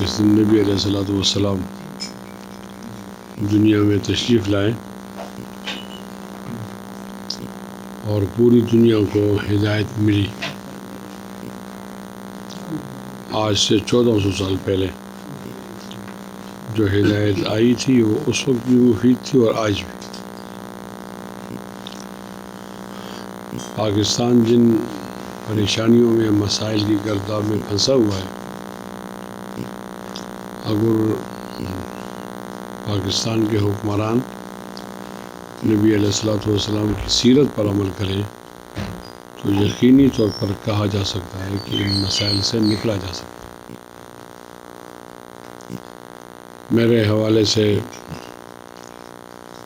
اس دن نبی علیہ الصلوۃ والسلام دنیا میں تشریف لائے اور پوری دنیا کو ہدایت ملی. آج سے 1400 سال پہلے جو ہدایت آئی تھی وہ اس وقت بھی مفید تھی اور آج بھی. پاکستان جن پریشانیوں میں مسائل کی گرداب میں پھنسا ہوا ہے، اگر پاکستان کے حکمران نبی علیہ الصلوۃ والسلام کی سیرت پر عمل کریں تو یقینی طور پر کہا جا سکتا ہے کہ ان مسائل سے نکلا جا سکتا ہے. میرے حوالے سے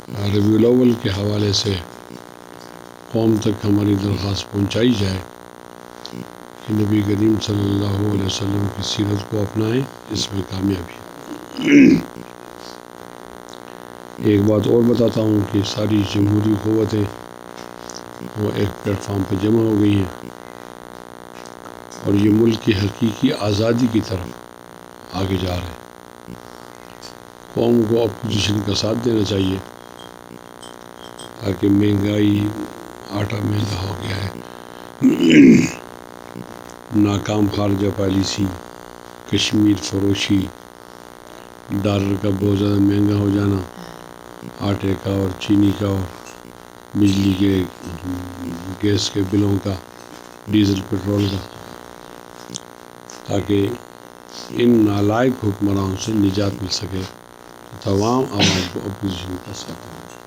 ربیع الاول کے حوالے سے قوم تک ہماری درخواست پہنچائی جائے کہ نبی کریم صلی اللہ علیہ وسلم کی سیرت کو اپنائیں، اس میں کامیابی ہے. ایک بات اور بتاتا ہوں کہ ساری جمہوری قوتیں وہ ایک پلیٹ فارم پہ جمع ہو گئی ہیں اور یہ ملک کی حقیقی آزادی کی طرف آگے جا رہے ہیں. قوم کو اپوزیشن کا ساتھ دینا چاہیے تاکہ مہنگائی، آٹا مہنگا ہو گیا ہے، ناکام خارجہ پالیسی، کشمیر فروشی، ڈالر کا بہت زیادہ مہنگا ہو جانا، آٹے کا اور چینی کا اور بجلی کے گیس کے بلوں کا، ڈیزل پٹرول کا، تاکہ ان نالائق حکمرانوں سے نجات مل سکے. تمام عوام کو اپوزیشن کا ساتھ دینا.